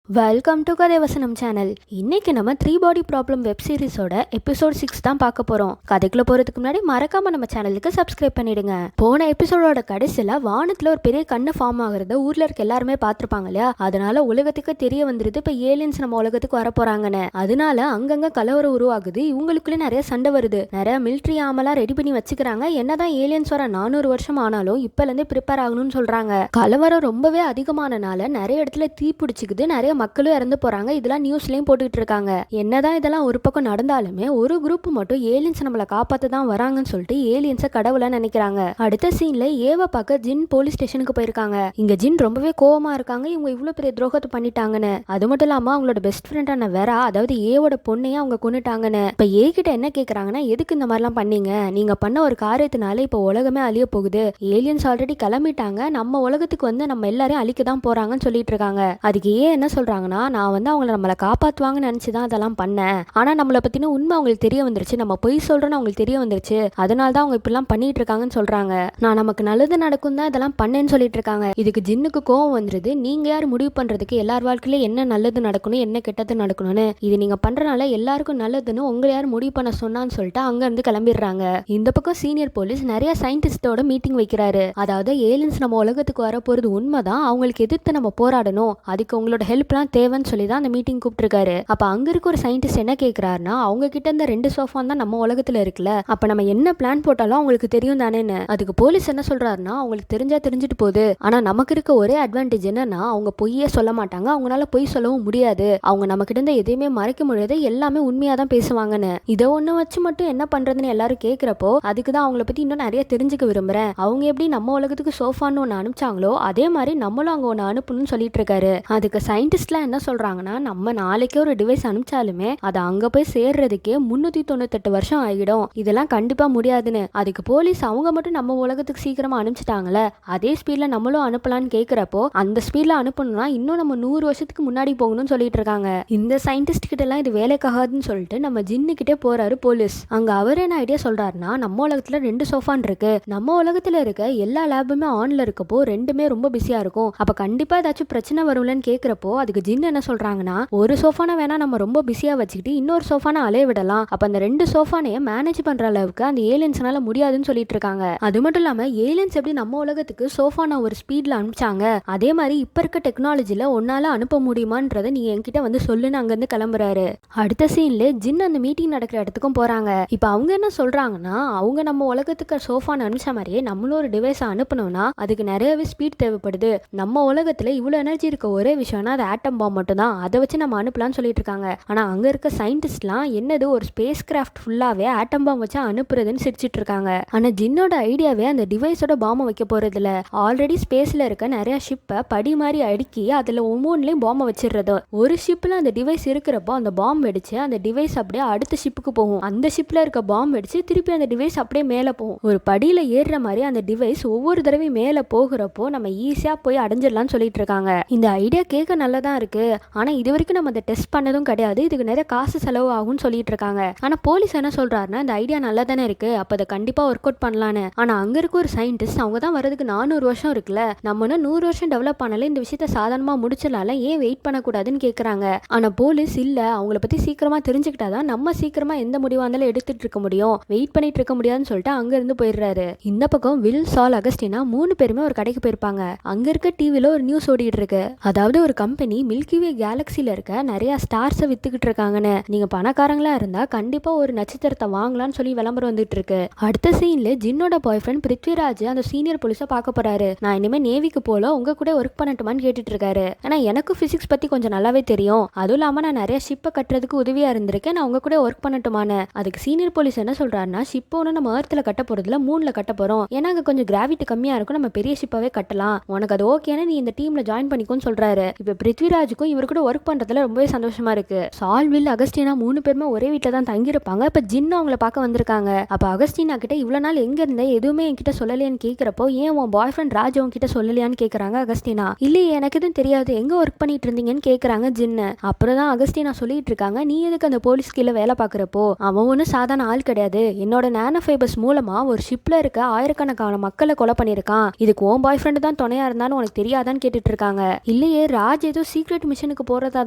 Welcome to கதைவசனம் channel. இன்னைக்கு நம்ம 3 பாடி problem web சீரிஸோட episode 6 தான் பார்க்க போறோம். கதைக்குள்ள போறதுக்கு முன்னாடி மறக்காம நம்ம சேனலுக்கு சப்ஸ்கிரைப் பண்ணிடுங்க. போன எபிசோடோட கடைசியில வானத்துல ஒரு பெரிய கண்ணு ஃபார்ம் ஆகுறத ஊர்ல இருக்க எல்லாருமே பார்த்திருப்பாங்க இல்லையா? அதனால உலகத்துக்கு தெரிய வந்துருது இப்ப ஏலியன்ஸ் நம்ம உலகத்துக்கு வர போறாங்கன்னு. அதனால அங்கங்க கலவரம் உருவாகுது. இவங்களுக்குள்ள நிறைய சண்டை வருது. நிறைய மிலிட்டரி ஆமெல்லாம் ரெடி பண்ணி வச்சுக்கிறாங்க. என்னதான் ஏலியன்ஸ் வர 400 வருஷம் ஆனாலும் இப்பல இருந்து ப்ரிப்பேர் ஆகணும்னு சொல்றாங்க. கலவரம் ரொம்பவே அதிகமானனால நிறைய இடத்துல தீ பிடிச்சிக்குது. நிறைய மக்களும் இறந்து போறாங்க. இதெல்லாம் நியூஸ்லயும் போட்டுட்டு இருக்காங்க. என்னதான் இதெல்லாம் ஒரு பக்கம் நடந்தாலுமே ஒரு குரூப் மட்டும் ஏலியன்ஸ் நம்மளை காப்பாத்த தான் வராங்கன்னு சொல்லிட்டு ஏலியன்ஸை கடவுளா நினைக்கிறாங்க. அடுத்த சீன்ல ஏவ பார்க்க ஜின் போலீஸ் ஸ்டேஷனுக்கு போயிருக்காங்க. இங்க ஜின் ரொம்பவே கோவமா இருக்காங்க. இவங்க இவ்வளவு பெரிய துரோகத்தை பண்ணிட்டாங்கன்னு. அது மட்டும் இல்லாம அவங்களோட பெஸ்ட் ஃப்ரெண்டான வேரா, அதாவது ஏவோட பொண்ணையும் அவங்க கொன்னுட்டாங்கன்னு. இப்ப ஏ கிட்ட என்ன கேக்குறாங்கன்னா, எதுக்கு இந்த மாதிரிலாம் பண்ணீங்க? நீங்க பண்ண ஒரு காரியத்தினால இப்ப உலகமே அழிய போகுது. ஏலியன்ஸ் ஆல்ரெடி கிளம்பிட்டாங்க. நம்ம உலகத்துக்கு வந்து நம்ம எல்லாரையும் அழிக்க தான் போறாங்கன்னு சொல்லிட்டு இருக்காங்க. அதுக்கு ஏன் என்ன சொல்றாங்கன்னா, நான் வந்து அவங்கள நம்மளை காப்பாற்றுவாங்கன்னு நினைச்சுதான் அதெல்லாம் பண்ணேன். ஆனா நம்மளை பத்தின உண்மை அவங்களுக்கு தெரிய வந்துருச்சு. நம்ம பொய் சொல்றோன்னு அவங்களுக்கு தெரிய வந்துருச்சு. அதனால தான் அவங்க இப்படிலாம் பண்ணிட்டு இருக்காங்கன்னு சொல்றாங்க. நான் நமக்கு நல்லது நடக்கும் தான் இதெல்லாம் பண்ணேன்னு சொல்லிட்டு இருக்காங்க. இதுக்கு ஜின்னுக்கு கோவம் வந்துருது. நீங்க யார் முடிவு பண்றதுக்கு எல்லார் வாழ்க்கையில என்ன நல்லது நடக்கணும் என்ன கெட்டது நடக்கணும்னு? இது நீங்க பண்றனால எல்லாருக்கும் நல்லதுன்னு உங்களை யார் முடிவு பண்ண சொன்னான்னு சொல்லிட்டு அங்க இருந்து கிளம்பிடுறாங்க. இந்த பக்கம் சீனியர் போலீஸ் நிறைய சயின்டிஸ்டோட மீட்டிங் வைக்கிறாரு. அதாவது ஏலியன்ஸ் நம்ம உலகத்துக்கு வர போறது உண்மைதான். அவங்களுக்கு எதிர்த்து நம்ம போராடணும். அதுக்கு உங்களோட ஹெல்ப்லாம் தேவைன்னு சொல்லி தான் அந்த மீட்டிங் கூப்பிட்டுருக்காரு. அப்ப அங்க இருக்க ஒரு சயின்டிஸ்ட் என்ன கேட்கிறாருன்னா, அவங்க கிட்ட இந்த 2 சோஃபா தான் நம்ம உலகத்துல இருக்குல்ல, அப்ப நம்ம என்ன பிளான் போட்டாலும் அவங்களுக்கு தெரியும் தானேன்னு. அதுக்கு போலீஸ் என்ன சொல்றாருன்னா, அவங்களுக்கு தெரிஞ்சா தெரிஞ்சுட்டு போகுது. ஆனா நமக்கு இருக்க ஒரே அட்வான்டேஜ் என்னன்னா, அவங்க பொய்யே சொல்ல மாட்டாங்க. அவங்களால பொய் சொல்லவும் முடியாது. அவங்க நம்ம கிட்ட இருந்து எதையுமே மறைக்க முடியாது. எல்லாமே உண்மையா தான் பேசுவாங்கன்னு. இதை ஒண்ணு வச்சு மட்டும் என்ன பண்றதுன்னு எல்லாரும் கேட்கிறப்போ, அதுக்கு தான் அவங்கள பத்தி இன்னும் நிறைய தெரிஞ்சுக்க விரும்புறேன். அவங்க எப்படி நம்ம உலகத்துக்கு சோஃபான்னு ஒன்று அனுப்பிச்சாங்களோ அதே மாதிரி நம்மளும் அங்க ஒன்று அனுப்பணும்னு சொல்லிட்டு இருக்காரு. அதுக்கு சயின்டிஸ்ட்லாம் என்ன சொல்றாங்கன்னா, நம்ம நாளைக்கே ஒரு டிவைஸ் அனுப்பிச்சாலுமே அது அங்க போய் சேர்றதுக்கே 398 வருஷம் ஆகிடும். இதெல்லாம் கண்டிப்பா முடியாதுன்னு. அதுக்கு போலீஸ் அவங்க மட்டும் நம்ம உலகத்துக்கு சீக்கிரமா அனுப்பிச்சிட்டாங்களே, அதே ஸ்பீட்ல நம்மளும் அனுப்பலான்னு கேட்கிறப்போ, அந்த ஸ்பீட்ல அனுப்பணும்னா இன்னும் நம்ம 100 வருஷத்துக்கு முன்னாடி போகணும்னு சொல்லிட்டு இருக்காங்க. இந்த சயின்டிஸ்ட் கிட்ட எல்லாம் இது வேலைக்காகாதுன்னு சொல்லிட்டு நம்ம ஜின்னு கிட்டே போறாரு போலீஸ். அங்க அவர் என்ன ஐடியா சொல்றாருன்னா, நம்ம உலகத்துல 2 சோஃபான் இருக்கு. நம்ம உலகத்துல இருக்க எல்லா லேபுமே ஆன்ல இருக்கப்போ ரெண்டுமே ரொம்ப பிஸியா இருக்கும். அப்ப கண்டிப்பா ஏதாச்சும் பிரச்சனை வரும்லன்னு கேட்கிறப்போ, அதுக்கு ஜின் என்ன சொல்றாங்கன்னா, ஒரு சோஃபானை வேணா நம்ம ரொம்ப பிஸியா வச்சுக்கிட்டு இன்னொரு சோஃபானை அலைய விடலாம். அப்ப அந்த 2 சோஃபானையே மேனேஜ் பண்ற அளவுக்கு அந்த ஏலியன்ஸ்னால முடியாதுன்னு சொல்லிட்டு இருக்காங்க. அது மட்டும் இல்லாம ஏலியன்ஸ் எப்படி நம்ம உலகத்துக்கு சோஃபானை ஒரு ஸ்பீட்ல அனுப்பிச்சாங்க, அதே மாதிரி இப்ப இருக்க டெக்னாலஜில ஒன்னால அனுப்ப முடியுமான்றதை நீ என்கிட்ட வந்து சொல்லுன்னு அங்க இருந்து கிளம்புறாரு. அடுத்த சீன்ல ஜின் அந்த மீட்டிங் நடக்கிற இடத்துக்கும் போறாங்க. இப்ப அவங்க என்ன சொல்றாங்கன்னா, அவங்க நம்ம உலகத்துக்கு சோஃபானை அனுப்பிச்ச மாதிரியே நம்மளும் ஒரு டிவைஸ் அனுப்பணும்னா அதுக்கு நிறையவே ஸ்பீட் தேவைப்படுது. நம்ம உலகத்துல இவ்வளவு எனர்ஜி இருக்க ஒரே விஷயம்னா அது ஆட்டம் பாம் மட்டும் தான். அதை வச்சு நம்ம அனுப்பலாம்னு சொல்லிட்டு இருக்காங்க. ஆனா அங்க இருக்க சயின்டிஸ்ட்லாம் என்னது ஒரு ஸ்பேஸ் கிராஃப்ட் ஃபுல்லாவே ஆட்டம் பாம் வச்சு அனுப்புறதுன்னு சிரிச்சிட்டு இருக்காங்க. ஆனா ஜின்னோட ஐடியாவே அந்த டிவைஸோட பாம்பை வைக்க போறது இல்ல. ஆல்ரெடி ஸ்பேஸ்ல இருக்க நிறைய ஷிப்பை படி மாதிரி அடுக்கி அதுல ஒவ்வொன்றுலயும் பாம்பை வச்சிடுறது. ஒரு ஷிப்ல அந்த டிவைஸ் இருக்கிறப்போ அந்த பாம்பு வெடிச்சு அந்த டிவைஸ் அப்படியே அடுத்த ஷிப்புக்கு போகும். அந்த ஷிப்ல இருக்க பாம்பு வெடிச்சு திருப்பி அந்த டிவைஸ் அப்படியே மேல போகும். ஒரு படியில ஏறுற மாதிரி அந்த டிவைஸ் ஒவ்வொரு தடவையும் மேல போகிறப்போ நம்ம ஈஸியா போய் அடைஞ்சிடலாம்னு சொல்லிட்டு இருக்காங்க. இந்த ஐடியா கேட்க நல்லதான் இருக்கு. ஆனா இது வரைக்கும் நம்ம அதை டெஸ்ட் பண்ணதும் கிடையாது. இதுக்கு நிறைய காசு செலவு ஆகும்னு சொல்லிட்டு இருக்காங்க. ஆனா போலீஸ் என்ன சொல்றாருன்னா, இந்த ஐடியா நல்லா தானே இருக்கு, அப்ப அதை கண்டிப்பா ஒர்க் அவுட் பண்ணலான்னு. ஆனா அங்க இருக்க ஒரு சயின்டிஸ்ட், அவங்க தான் வரதுக்கு 400 வருஷம் இருக்குல்ல, நம்ம 100 வருஷம் டெவலப் பண்ணல, இந்த விஷயத்த சாதாரணமா முடிச்சிடலாம், ஏன் வெயிட் பண்ணக்கூடாதுன்னு கேட்கறாங்க. ஆனா போலீஸ் இல்ல, அவங்கள பத்தி சீக்கிரமா தெரிஞ்சுக்கிட்டாதான் நம்ம சீக்கிரமா எந்த முடிவா இருந்தாலும் எடுத்துட்டு இருக்க முடியும், வெயிட் பண்ணிட்டு இருக்க முடியாதுன்னு சொல்லிட்டு அங்க இருந்து போயிடுறாரு. இந்த பக்கம் வில், சால், அகஸ்டினா 3 பேருமே ஒரு கடைக்கு போயிருப்பாங்க. அங்க இருக்க டிவில ஒரு நியூஸ் ஓடிட்டு இருக்கு. அதாவது ஒரு கம்பெனி மில்கிவே கேலக்சில இருக்க நிறைய ஸ்டார்ஸை வித்துக்கிட்டு இருக்காங்கன்னு. நீங்க பணக்காரங்களா இருந்தா கண்டிப்பா ஒரு நட்சத்திரத்தை வாங்கலாம்னு சொல்லி விளம்பரம் வந்துட்டு இருக்கு. அடுத்த சீன்ல ஜின்னோட பாய் ஃப்ரெண்ட் பிருத்விராஜ் அந்த சீனியர் போலீஸை பார்க்க போறாரு. நான் இனிமே நேவிக்கு போல உங்க கூட ஒர்க் பண்ணட்டுமான்னு கேட்டுட்டு இருக்காரு. ஆனா எனக்கு பிசிக்ஸ் பத்தி கொஞ்சம் நல்லாவே தெரியும், அதுவும் இல்லாம நான் நிறைய ஷிப்பை கட்டுறதுக்கு உதவியா இருந்திருக்கேன், நான் உங்க கூட ஒர்க் பண்ணட்டுமான்னு. அதுக்கு சீனியர் போலீஸ் என்ன சொல்றாருன்னா, ஷிப் ஒன்று நம்ம ஏர்த்ல கட்ட போறதுல மூன்ல கட்ட போறோம், ஏன்னா அங்க கொஞ்சம் கிராவிட்டி கம்மியா இருக்கும், நம்ம பெரிய ஷிப்பாவே கட்டலாம், உனக்கு அது ஓகேனா நீ இந்த டீம்ல ஜாயின் பண்ணிக்கோன்னு சொல்றாரு. இப்ப பிருத்விராஜுக்கும் இவரு கூட ஒர்க் பண்றதுல ரொம்பவே சந்தோஷமா இருக்கு. சால், வில், அகஸ்டினா 3 பேருமே ஒரே வீட்டுல தான் தங்கியிருப்பாங்க. இப்ப ஜின்னு அவங்கள பார்க்க வந்திருக்காங்க. அப்ப அகஸ்டினா கிட்ட இவ்வளவு நாள் எங்க இருந்த, எதுவுமே என்கிட்ட சொல்லலையான்னு கேட்கிறப்போ, ஏன் உன் பாய் ஃப்ரெண்ட் ராஜ் உன்கிட்ட சொல்லலையான்னு கேட்கறாங்க அகஸ்டினா. இல்லையே எனக்கு எதுவும் தெரியாது, எங்க ஒர்க் பண்ணிட்டு இருந்தீங்கன்னு கேட்கறாங்க ஜின்னு. அப்புறம் தான் அகஸ்டினா சொல்லிட்டு இருக்காங்க, நீ எதுக்கு அந்த போலீஸ் கீழே வேலை பார்க்குறப்போ, அவன் ஒன்றும் சாதாரண ஆள் கிடையாது, என்னோட நானோ ஃபைபர்ஸ் மூலமா ஒரு ஷிப்ல இருக்க ஆயிரக்கணக்கான மக்களை கொலை பண்ணியிருக்கான், இதுக்கு உன் பாய் ஃப்ரெண்டு தான் துணையா இருந்தான்னு உனக்கு தெரியாதான்னு கேட்டுட்டு இருக்காங்க. இல்லையே ராஜ் ஏதோ சீக்ரெட் மிஷனுக்கு போறதா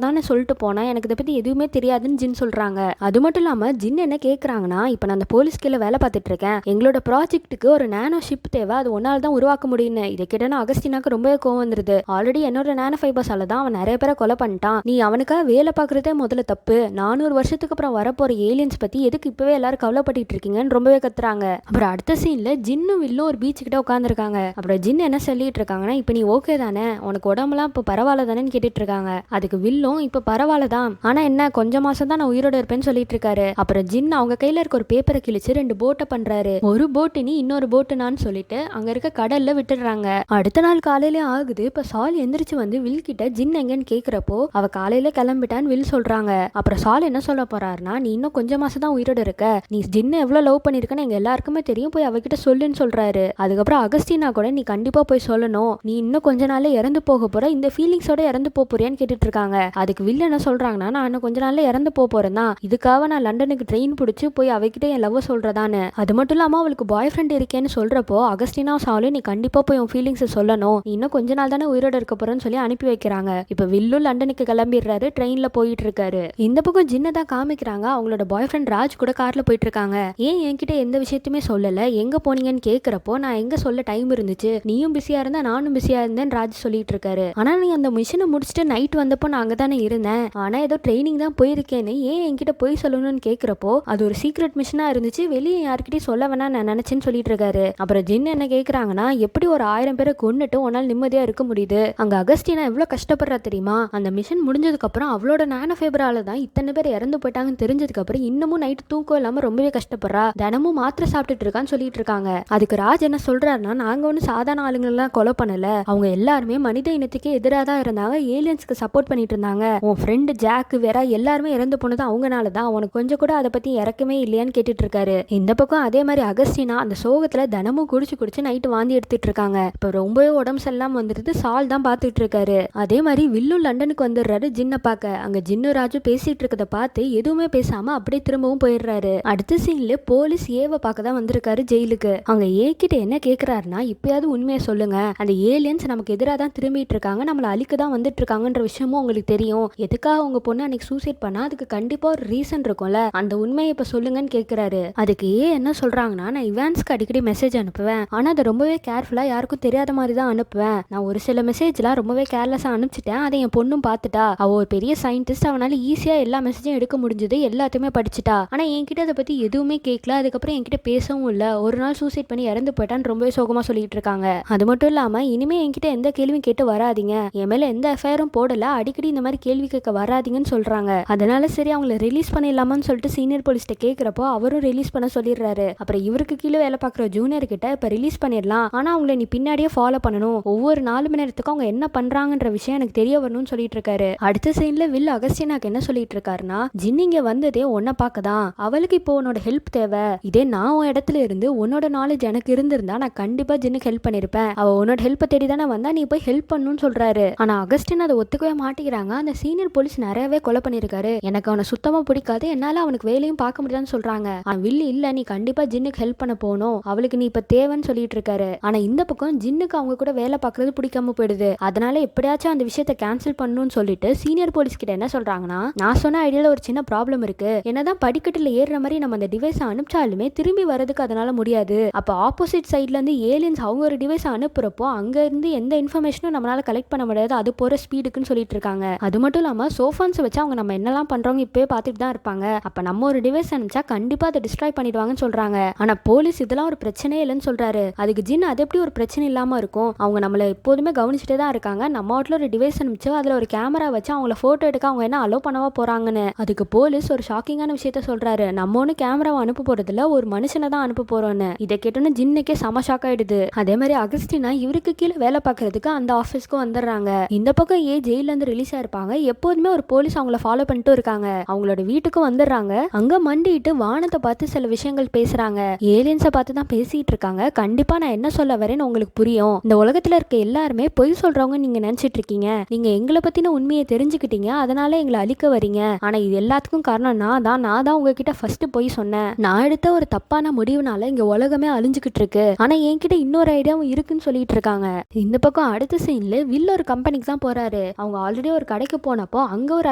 தானே சொல்லிட்டு போனா, எனக்கு இதை பத்தி எதுவுமே தெரியாதுன்னு ஜின் சொல்றாங்க. அது மட்டும் இல்லாம ஜின் என்ன கேக்குறாங்கன்னா, இப்ப நான் அந்த போலீஸ் கீழே வேலை பார்த்துட்டு இருக்கேன், எங்களோட ப்ராஜெக்ட்டுக்கு ஒரு நானோ ஷிப் தேவை, அது ஒன்னால தான் உருவாக்க முடியும்னு. இதை கேட்டா அகஸ்டினாக்கு ரொம்பவே கோவம் வந்துருது. ஆல்ரெடி என்னோட நானோ ஃபைபர்ஸால தான் அவன் நிறைய பேரை கொலை பண்ணிட்டான், நீ அவனுக்காக வேலை பார்க்கறதே முதல்ல தப்பு, 400 வருஷத்துக்கு அப்புறம் வரப்போற ஏலியன்ஸ் பத்தி எதுக்கு இப்பவே எல்லாரும் கவலைப்பட்டு இருக்கீங்கன்னு ரொம்பவே கத்துறாங்க. அப்புறம் அடுத்த சீன்ல ஜின்னும் வில்லும் ஒரு பீச் கிட்ட உட்காந்துருக்காங்க. அப்புறம் ஜின் என்ன சொல்லிட்டு இருக்காங்கன்னா, இப்ப நீ ஓகே தானே, உனக்கு உடம்புலாம் இப்ப பரவாயில்ல தானேன்னு கேட்டுட்டு இருக்காங்க. அதுக்கு வில்லும் இப்ப பரவாயில்லதான், ஆனா என்ன கொஞ்சம் மாசம் தான் நான் உயிரோட இருப்பேன்னு சொல்லிட்டு இருக்காரு. அப்புறம் ஜின் அவங்க கையில இருக்க ஒரு பேப்பரை கிழிச்சு 2 போட்டை பண்றாரு. ஒரு போட்டு நீ இன்னொரு போட்டுனான்னு சொல்லிட்டு அங்க இருக்க கடல்ல விட்டுடுறாங்க. அடுத்த நாள் காலையில ஆகுது. இப்ப சால் எந்திரிச்சு வந்து வில் கிட்ட ஜின் எங்கன்னு கேக்குறப்போ அவ காலையில கிளம்பிட்டான்னு வில் சொல்றாங்க. அப்புறம் சால் என்ன சொல்ல போறாருன்னா, நீ இன்னும் கொஞ்சம் மாசம் தான் உயிரோட இருக்க, நீ ஜின்னை எவ்வளவு லவ் பண்ணிருக்கன்னு எங்க எல்லாருக்குமே தெரியும், போய் அவகிட்ட சொல்லுன்னு சொல்றாரு. அதுக்கப்புறம் அகஸ்டினா கூட நீ கண்டிப்பா போய் சொல்லணும், நீ இன்னும் கொஞ்ச நாள்ல இறந்து போக போற, இந்த ஃபீலிங்ஸோட இறந்து போறியான்னு கேட்டுட்டு இருக்காங்க. அதுக்கு வில் என்ன சொல்றாங்கன்னா, நான் இன்னும் கொஞ்ச நாள்ல இறந்து போறேன் தான், இதுக்காக நான் லண்டனுக்கு ட்ரெயின் பிடிச்சு போய் அவகிட்ட என் லவ் சொல்றதான்னு. அது மட்டும் இல்லாம அவளுக்கு பாய் ஃப்ரெண்ட் இருக்கேன்னு சொல்றப்போ அகஸ்டினா சாலும் நீ கண்டிப்பா போய் உன் ஃபீலிங்ஸ் சொல்லணும், நீ இன்னும் கொஞ்ச நாள் தானே உயிரோட இருக்க போறேன்னு சொல்லி அனுப்பி வைக்கிறாங்க. இப்ப வில்லும் லண்டனுக்கு கிளம்பிடுறாரு, ட்ரெயின்ல போயிட்டு இருக்காரு. இந்த பக்கம் ஜின்னை தான் காமிக்கிறாங்க, அவங்களோட பாய் ஃப்ரெண்ட் ராஜ் கூட கார்ல போயிட்டு இருக்காங்க. ஏன் என்கிட்ட எந்த விஷயத்தையுமே சொல்லல, எங்க போனீங்கன்னு கேக்குறப்போ நான் எங்க சொல்ல டைம் இருந்துச்சு, நீயும் பிஸியா இருந்தா நானும் பிஸியா இருந்தேன் ராஜ் சொல்லிட்டு இருக்காரு. ஆனா நீ அந்த மிஷனை முடிச்சுட்டு நைட் வந்தப்போ நான் அங்கதானே இருந்தேன், ஆனா ஏதோ ட்ரைனிங் தான் போயிருக்கேன்னு ஏன் என்கிட்ட போய் சொல்லணும்னு கேக்குறப்போ அது ஒரு சீக்ரெட் மிஷனா இருந்துச்சு, வெளியே யார்கிட்டயும் சொல்ல வேணா நான் நினைச்சேன்னு சொல்லிட்டு இருக்காரு. அப்புறம் ஜின் என்ன கேக்குறாங்கன்னா, எப்படி ஒரு 1000 பேரை கொன்னுட்டு உன்னால் நிம்மதியா இருக்க முடியுது, அங்க அகஸ்டினா எவ்வளவு கஷ்டப்படுறா தெரியுமா, அந்த மிஷன் முடிஞ்சதுக்கு அப்புறம் அவளோட நானோ ஃபைபரால தான் இத்தனை பேர் இறந்து போயிட்டாங்கன்னு தெரிஞ்சதுக்கு அப்புறம் இன்னமும் நைட் தூக்கம் இல்லாம ரொம்பவே கஷ்டப்படுறா, தினமும் மாத்திரை சாப்பிட்டுட்டு இருக்கான்னு சொல்லிட்டு இருக்காங்க. அதுக்கு ராஜ் என்ன சொல்றாருன்னா, நாங்க ஒன்னும் சாதாரண ஆளுங்களெல்லாம் கொலை பண்ணல, அவங்க எல்லாருமே மனித இனத்துக்கே எதிராக தான் இருந்தாங்க, ஏலியன்ஸ்க்கு சப்போர்ட் பண்ணிட்டு இருந்தாங்க, உன் ஃப்ரெண்டு ஜாக் வேற எல்லாருமே இறந்து போனது அவங்கனால தான், உனக்கு கொஞ்சம் கூட அதை பத்தி இறக்கமே இல்லையான்னு கேட்டுட்டு இருக்காரு. இந்த பக்கம் அதே மாதிரி அகஸ்டினா அந்த சோகத்துல தினமும் குடிச்சு குடிச்சு நைட்டு வாந்தி எடுத்துட்டு இருக்காங்க. இப்ப ரொம்பவே உடம்பு செல்லாம் வந்துட்டு சால் தான் பாத்துட்டு இருக்காரு. அதே மாதிரி வில்லும் லண்டனுக்கு வந்துடுறாரு ஜின்னை பார்க்க. அங்க ஜின்னு ராஜு பேசிட்டு இருக்கத பார்த்து எதுவுமே பேசாம அப்படியே திரும்பவும் போயிடுறாரு. அடுத்த சீன்ல போலீஸ் ஏவை பார்க்க தான் வந்திருக்காரு ஜெயிலுக்கு. அங்க ஏ கிட்ட என்ன கேக்குறாருன்னா, இப்பயாவது உண்மையை சொல்லுங்க, அந்த ஏலியன்ஸ் நமக்கு எதிராக தான் திரும்பிட்டு இருக்காங்க, நம்மள அழிக்க தான் வந்துட்டு இருக்காங்கன்ற விஷயமும் உங்களுக்கு தெரியும், எதுக்காக உங்க பொண்ணு அன்னைக்கு சூசைட் பண்ணா அதுக்கு கண்டிப்பா ஒரு ரீசன் இருக்கும்ல, அந்த உண்மையை இப்ப சொல்லுங்கன்னு கேக்குறாரு. அதுக்கு ஏ என்ன சொல்றாங்கன்னா, நான் இவான்ஸ்க்கு அடிக்கடி மெசேஜ் அனுப்புவேன், ஆனா அதை ரொம்பவே கேர்ஃபுல்லா யாருக்கும் தெரியாத மாதிரி தான் அனுப்புவேன், நான் ஒரு சில மெசேஜ்லாம் ரொம்பவே கேர்லெஸ்ஸா அனுப்பிச்சிட்டேன், அதை என் பொண்ணும் பார்த்துட்டா, அவ ஒரு பெரிய சயின்டிஸ்ட், அவனால ஈஸியா எல்லா மெசேஜும் எடுக்க முடிஞ்சது, எல்லாத்தையுமே படிச்சுட்டா, ஆனா என்கிட்ட அதை பத்தி எதுவுமே கேட்கல, அதுக்கப்புறம் என்கிட்ட பேசவும் இல்ல, ஒரு நாள் சூசைட் பண்ணி இறந்து போயிட்டான்னு ரொம்பவே சோகமா சொல்லிட்டு இருக்காங்க. அது மட்டும் இல்லாம இனிமே என்கிட்ட எந்த கேள்வியும் கேட்டு வராதிங்க, என் மேல எந்த எஃப்ஐஆரும் போடல, அடிக்கடி இந்த மாதிரி கேள்வி கேட்க வராதிங்கன்னு சொல்றாங்க. அதனால சரி அவங்கள ரிலீஸ் பண்ணிடலாமான்னு சொல்லிட்டு சீனியர் போலீஸ்ட்ட கேட்கிறப்போ அவரும் ரிலீஸ் பண்ண சொல்லிடுறாரு. அப்புறம் இவருக்கு கீழே வேலை பார்க்குற ஜூனியர் கிட்ட இப்ப ரிலீஸ் பண்ணிடலாம், ஆனா அவங்கள நீ பின்னாடியே ஃபாலோ பண்ணணும், ஒவ்வொரு 4 மணி நேரத்துக்கும் அவங்க என்ன பண்றாங்கன்ற விஷயம் எனக்கு தெரிய வரணும்னு சொல்லிட்டு இருக்காரு. அடுத்த சீன்ல வில் அகஸ்டினாக்கு என்ன சொல்லிட்டு இருக்காருன்னா, ஜின் இங்க வந்ததே உன்னை பார்க்கதான், அவளுக்கு இப்போ உன்னோட ஹெல்ப் தேவை, இதே நான் உன் இடத்துல இருந்து உன்னோட நாலேஜ் எனக்கு இருந்திருந்தா நான் கண்டிப்பா ஜின்னுக்கு ஹெல்ப் பண்ணிருப்பேன், அவ உன்னோட ஹெல்ப் தேடி தானே வந்தா, நீ போய் ஹெல்ப் பண்ணணும்னு சொல்றாரு. ஆனா அகஸ்டின் அதை ஒத்துக்கவே மாட்டேங்கிறாங்க. அந்த சீனியர் போலீஸ் நிறையவே கொலை பண்ணிருக்காரு, எனக்கு அவனை சுத்தமா பிடிக்காது, என்னால அவனுக்கு வேலையும் பார்க்க முடியாதுன்னு சொல்றாங்க. வில் இல்ல, நீ கண்டிப்பா ஜின்னுக்கு ஹெல்ப் பண்ண போகணும், அவளுக்கு நீ இப்ப தேவைன்னு சொல்லிட்டு இருக்காரு. ஆனா இந்த பக்கம் ஜின்னுக்கு அவங்க கூட வேலை பார்க்கறது பிடிக்காம போயிடுது, அதனால எப்படியாச்சும் அந்த விஷயத்தை கேன்சல் பண்ணணும்னு சொல்லிட்டு சீனியர் போலீஸ் கிட்ட என்ன சொல்றாங்கன்னா, நான் சொன்ன ஐடியால ஒரு சின்ன ப்ராப்ளம் இருக்கு, என்னதான் படிக்கட்டுல ஏறுற மாதிரி நம்ம அந்த டிவைஸ் அனுப்பிச்சாலுமே திரும்பி வரதுக்கு அதனால முடியாது, அப்ப ஆப்போசிட் சைட்ல இருந்து ஏலியன்ஸ் அவங்க ஒரு டிவைஸ் அனுப்புறப்போ அங்க இருந்து எந்த இன்ஃபர்மேஷனும் நம்மளால கலெக்ட் பண்ண முடியாது, அது போற ஸ்பீடுக்குன்னு சொல்லிட்டு இருக்காங்க. அது மட்டும் இல்லாம சோஃபான்ஸ் வச்சு அவங்க நம்ம என்னெல்லாம் பண்றோங்க இப்பவே பார்த்துட்டு தான் இருப்பாங்க, அப்ப நம்ம ஒரு டிவைஸ் அனுப்பிச்சா கண்டிப்பா அதை டிஸ்ட்ராய் பண்ணிடுவாங்கன்னு சொல்றாங்க. ஆனா போலீஸ் இதெல்லாம் ஒரு பிரச்சனையே இல்லைன்னு சொல்றாரு. அதுக்கு ஜின் அது எப்படி ஒரு பிரச்சனை இல்லாம இருக்கும், அவங்க நம்மள எப்போதுமே கவனிச்சுட்டே தான் இருக்காங்க, நம்ம வீட்டுல ஒரு டிவைஸ் அனுப்பிச்சு அதுல ஒரு கேமரா வச்சு அவங்கள போட்டோ எடுக்க அவங்க என்ன அலோ பண்ணவா போறாங்கன்னு. அதுக்கு போலீஸ் ஒரு ஷாக்கிங்கான விஷயத்த சொல்றாரு, நம்ம ஒண்ணு கேமராவை அனுப்ப போறதுல ஒரு மனுஷனை தான் அனுப்ப போறோம்னு. இதை கேட்டோன்னு ஜின்னுக்கே செம ஷாக் ஆயிடுது. அதே மாதிரி அகஸ்டினா இவருக்கு கீழே வேலை பார்க்கறதுக்கு அந்த ஆபீஸ்க்கு வந்துடுறாங்க. இந்த பக்கம் ஜெயில இருந்து ரிலீஸ் ஆயிருப்பாங்க, எப்போதுமே ஒரு போலீஸ் அவங்கள ஃபாலோ பண்ணிட்டு இருக்காங்க, அவங்களோட வீட்டுக்கும் வந்துடுறாங்க. அங்க மண்டிட்டு வானத்தை பார்த்து சில விஷயங்கள் பேசுறாங்க, ஏலியன்ஸை பார்த்து தான் பேசிட்டு இருக்காங்க, கண்டிப்பா நான் என்ன சொல்ல வரேன்னு உங்களுக்கு புரியும், இந்த உலகத்துல இருக்க எல்லாருமே பொய் சொல்றவங்க நீங்க நினைச்சிட்டு இருக்கீங்க, நீங்க எங்களை பத்தின உண்மையை தெரிஞ்சுக்கிட்டீங்க, அதனால எங்களை அழிக்க வரீங்க, ஆனா இது எல்லாத்துக்கும் காரணம் நான் தான் உங்ககிட்ட ஃபர்ஸ்ட் பொய் சொன்னேன், நான் எடுத்த ஒரு தப்பான முடிவுனால இங்க உலகமே அழிஞ்சுக்கிட்டு இருக்கு, ஆனா என்கிட்ட இன்னொரு ஐடியாவும் இருக்குன்னு சொல்லிட்டு இருக்காங்க. இந்த பக்கம் அடுத்த சீன்ல வில் ஒரு கம்பெனிக்கு தான் போறாரு. சொல்றாரு. அவங்க ஆல்ரெடி ஒரு கடைக்கு போனப்போ அங்க ஒரு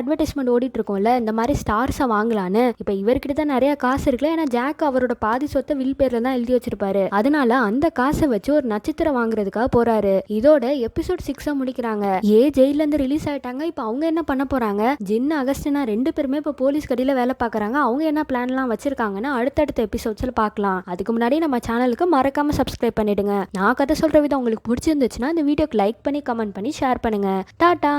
அட்வர்டைஸ்மெண்ட் ஓடிட்டு இருக்கும்ல, இந்த மாதிரி ஸ்டார்ஸை வாங்கலான்னு. இப்ப இவர்கிட்ட தான் நிறைய காசு இருக்குல்ல, ஏன்னா ஜாக் அவரோட பாதி சொத்தை வில் பேர்ல தான் எழுதி வச்சிருப்பாரு. அதனால அந்த காசை வச்சு ஒரு நட்சத்திரம் வாங்குறதுக்காக போறாரு. இதோட எபிசோட் 6 முடிக்கிறாங்க. ஜெயில இருந்து ரிலீஸ் ஆயிட்டாங்க. இப்ப அவங்க என்ன பண்ண போறாங்க? ஜின் அகஸ்டினா 2 பேருமே இப்ப போலீஸ் கடையில வேலை பாக்குறாங்க. அவங்க என்ன பிளான் எல்லாம் வச்சிருக்காங்கன்னு அடுத்தடுத்த எபிசோட்ஸ்ல பார்க்கலாம். அதுக்கு முன்னாடி நம்ம சேனலுக்கு மறக்காம சப்ஸ்கிரைப் பண்ணிடுங்க. நான் கதை சொல்ற விதம் உங்களுக்கு பிடிச்சிருந்துச்சுன்னா இந்த வீடியோக்கு லைக் பண்ணி கமெண்ட் பண்ணி ஷேர் பண்ணுங்க. டாடா.